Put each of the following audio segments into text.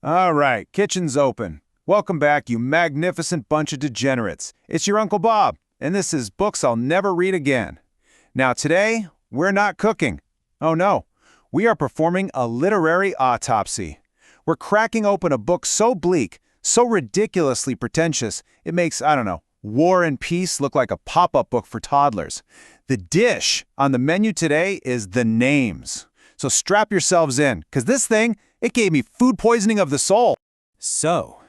All right, kitchen's open. Welcome back, you magnificent bunch of degenerates. It's your Uncle Bob, and this is Books I'll Never Read Again. Now today, we're not cooking. Oh no, we are performing a literary autopsy. We're cracking open a book so bleak, so ridiculously pretentious, it makes, I don't know, War and Peace look like a pop-up book for toddlers. The dish on the menu today is the names. So strap yourselves in, because this thing, it gave me food poisoning of the soul. So,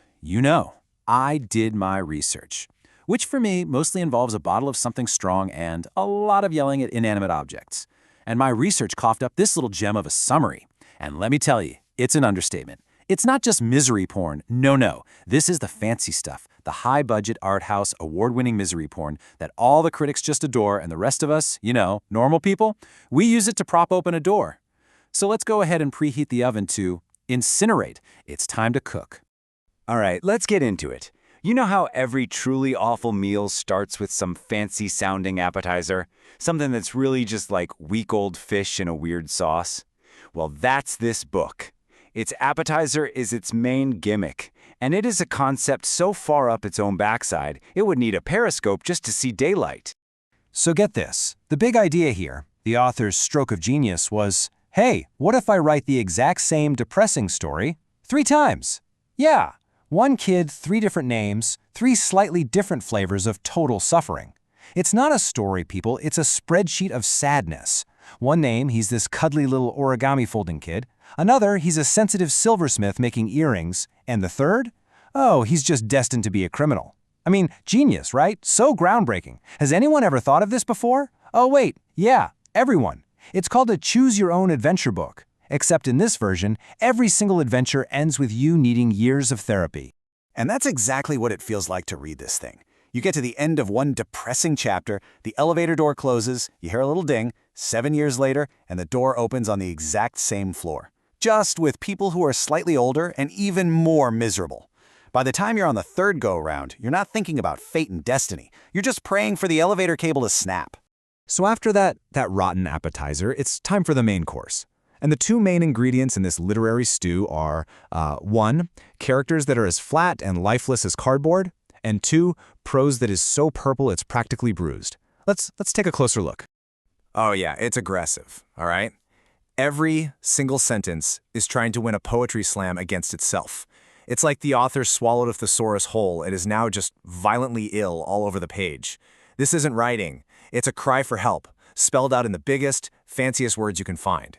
I did my research, which for me mostly involves a bottle of something strong and a lot of yelling at inanimate objects. And my research coughed up this little gem of a summary. And let me tell you, it's an understatement. It's not just misery porn. No. This is the fancy stuff, the high-budget art house award-winning misery porn that all the critics just adore and the rest of us, normal people, we use it to prop open a door. So let's go ahead and preheat the oven to incinerate. It's time to cook. All right, let's get into it. You know how every truly awful meal starts with some fancy-sounding appetizer? Something that's really just like week-old fish in a weird sauce? Well, that's this book. Its appetizer is its main gimmick, and it is a concept so far up its own backside, it would need a periscope just to see daylight. So get this. The big idea here, the author's stroke of genius, was, hey, what if I write the exact same depressing story 3 times? Yeah, one kid, 3 different names, 3 slightly different flavors of total suffering. It's not a story, people, it's a spreadsheet of sadness. One name, he's this cuddly little origami folding kid. Another, he's a sensitive silversmith making earrings. And the third? Oh, he's just destined to be a criminal. I mean, genius, right? So groundbreaking. Has anyone ever thought of this before? Oh wait, yeah, everyone. It's called a choose-your-own-adventure book. Except in this version, every single adventure ends with you needing years of therapy. And that's exactly what it feels like to read this thing. You get to the end of one depressing chapter, the elevator door closes, you hear a little ding, 7 years later, and the door opens on the exact same floor. Just with people who are slightly older and even more miserable. By the time you're on the 3rd go-around, you're not thinking about fate and destiny. You're just praying for the elevator cable to snap. So after that rotten appetizer, it's time for the main course. And the 2 main ingredients in this literary stew are 1, characters that are as flat and lifeless as cardboard, and 2, prose that is so purple it's practically bruised. Let's take a closer look. Oh yeah, it's aggressive, all right? Every single sentence is trying to win a poetry slam against itself. It's like the author swallowed a thesaurus whole and is now just violently ill all over the page. This isn't writing. It's a cry for help, spelled out in the biggest, fanciest words you can find.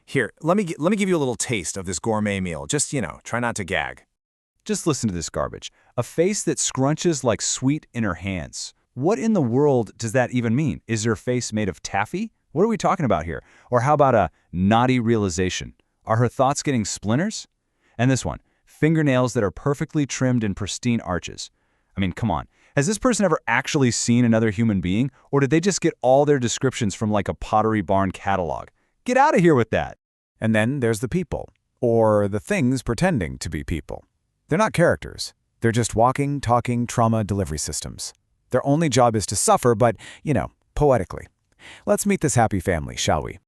Here, let me give you a little taste of this gourmet meal. Just, try not to gag. Just listen to this garbage. A face that scrunches like sweet in her hands. What in the world does that even mean? Is her face made of taffy? What are we talking about here? Or how about a naughty realization? Are her thoughts getting splinters? And this one, fingernails that are perfectly trimmed in pristine arches. I mean, come on. Has this person ever actually seen another human being? Or did they just get all their descriptions from like a Pottery Barn catalog? Get out of here with that. And then there's the people, or the things pretending to be people. They're not characters. They're just walking, talking trauma delivery systems. Their only job is to suffer, but, poetically. Let's meet this happy family, shall we?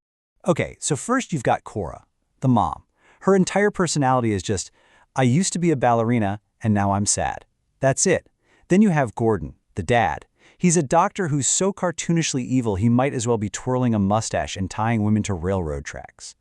Okay, so first you've got Cora, the mom. Her entire personality is just, I used to be a ballerina, and now I'm sad. That's it. Then you have Gordon, the dad. He's a doctor who's so cartoonishly evil he might as well be twirling a mustache and tying women to railroad tracks.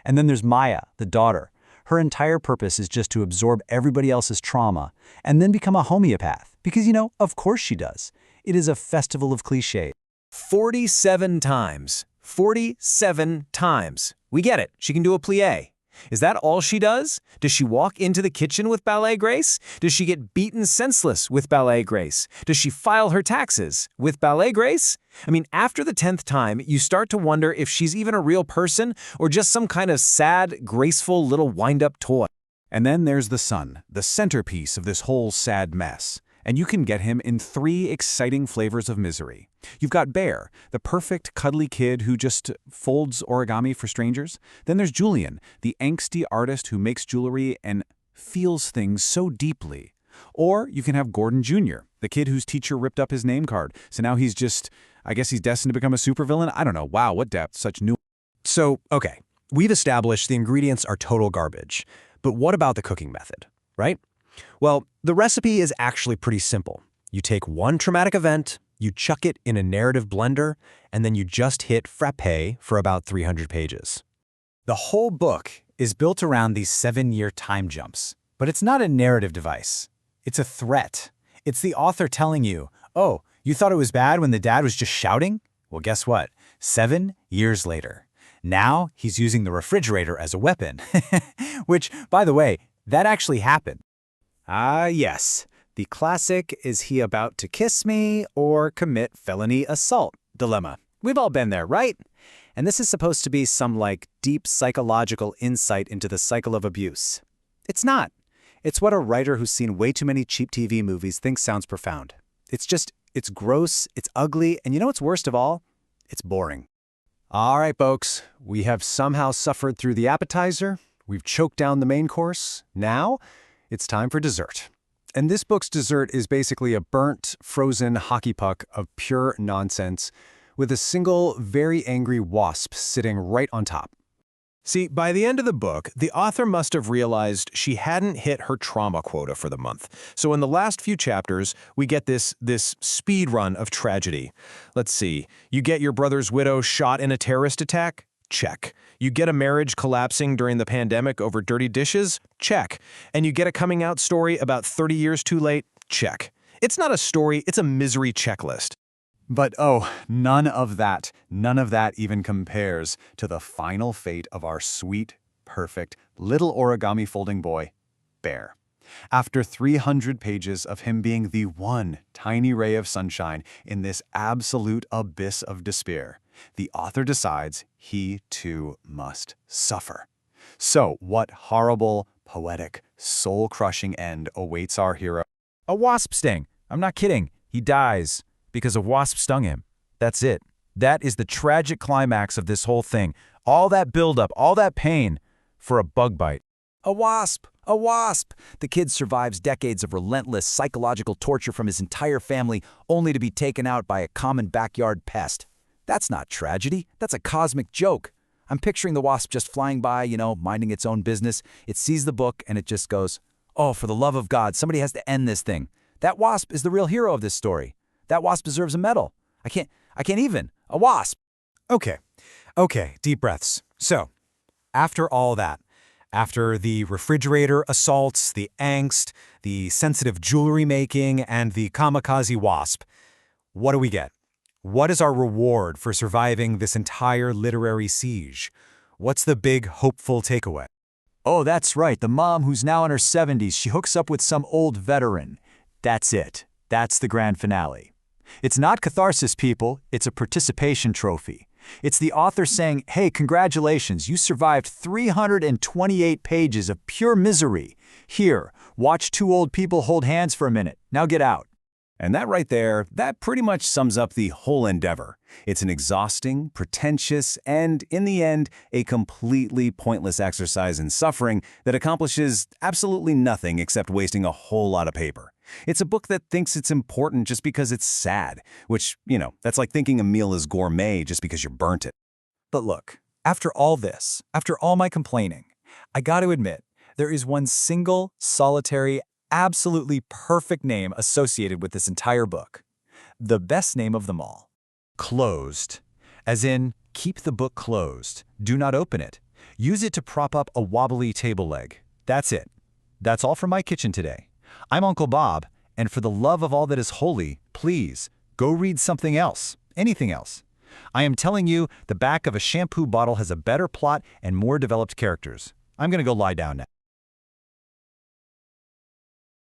And then there's Maia, the daughter. Her entire purpose is just to absorb everybody else's trauma and then become a homeopath. Because, of course she does. It is a festival of cliches. 47 times. 47 times. We get it. She can do a plie. Is that all she does? Does she walk into the kitchen with ballet grace? Does she get beaten senseless with ballet grace? Does she file her taxes with ballet grace? I mean, after the 10th time, you start to wonder if she's even a real person or just some kind of sad, graceful little wind-up toy. And then there's the son, the centerpiece of this whole sad mess. And you can get him in 3 exciting flavors of misery. You've got Bear, the perfect cuddly kid who just folds origami for strangers. Then there's Julian, the angsty artist who makes jewelry and feels things so deeply. Or you can have Gordon Jr., the kid whose teacher ripped up his name card. So now he's just, I guess he's destined to become a supervillain? I don't know. Wow, what depth, such new. So, okay, we've established the ingredients are total garbage. But what about the cooking method, right? Well, the recipe is actually pretty simple. You take one traumatic event, you chuck it in a narrative blender, and then you just hit frappe for about 300 pages. The whole book is built around these 7-year time jumps. But it's not a narrative device. It's a threat. It's the author telling you, oh, you thought it was bad when the dad was just shouting? Well, guess what? 7 years later. Now he's using the refrigerator as a weapon. Which, by the way, that actually happened. Ah, yes. The classic "is he about to kiss me or commit felony assault" dilemma. We've all been there, right? And this is supposed to be some, deep psychological insight into the cycle of abuse. It's not. It's what a writer who's seen way too many cheap TV movies thinks sounds profound. It's gross, it's ugly, and you know what's worst of all? It's boring. All right, folks, we have somehow suffered through the appetizer. We've choked down the main course. Now, it's time for dessert. And this book's dessert is basically a burnt, frozen hockey puck of pure nonsense with a single, very angry wasp sitting right on top. See, by the end of the book, the author must have realized she hadn't hit her trauma quota for the month. So in the last few chapters, we get this speed run of tragedy. Let's see. You get your brother's widow shot in a terrorist attack? Check. You get a marriage collapsing during the pandemic over dirty dishes? Check. And you get a coming out story about 30 years too late? Check. It's not a story, it's a misery checklist. But oh, none of that even compares to the final fate of our sweet, perfect, little origami folding boy, Bear. After 300 pages of him being the one tiny ray of sunshine in this absolute abyss of despair, the author decides he too must suffer. So what horrible, poetic, soul-crushing end awaits our hero? A wasp sting. I'm not kidding. He dies because a wasp stung him. That's it. That is the tragic climax of this whole thing. All that buildup, all that pain for a bug bite. A wasp! A wasp! The kid survives decades of relentless psychological torture from his entire family only to be taken out by a common backyard pest. That's not tragedy. That's a cosmic joke. I'm picturing the wasp just flying by, minding its own business. It sees the book and it just goes, oh, for the love of God, somebody has to end this thing. That wasp is the real hero of this story. That wasp deserves a medal. I can't even. A wasp. Okay, deep breaths. So, after all that, after the refrigerator assaults, the angst, the sensitive jewelry making, and the kamikaze wasp, what do we get? What is our reward for surviving this entire literary siege? What's the big, hopeful takeaway? Oh, that's right. The mom who's now in her 70s, she hooks up with some old veteran. That's it. That's the grand finale. It's not catharsis, people. It's a participation trophy. It's the author saying, hey, congratulations, you survived 328 pages of pure misery. Here, watch two old people hold hands for a minute. Now get out. And that right there, that pretty much sums up the whole endeavor. It's an exhausting, pretentious, and, in the end, a completely pointless exercise in suffering that accomplishes absolutely nothing except wasting a whole lot of paper. It's a book that thinks it's important just because it's sad, which, that's like thinking a meal is gourmet just because you burnt it. But look, after all this, after all my complaining, I got to admit, there is one single, solitary, absolutely perfect name associated with this entire book. The best name of them all. Closed. As in, keep the book closed. Do not open it. Use it to prop up a wobbly table leg. That's it. That's all from my kitchen today. I'm Uncle Bob, and for the love of all that is holy, please, go read something else. Anything else. I am telling you, the back of a shampoo bottle has a better plot and more developed characters. I'm going to go lie down now.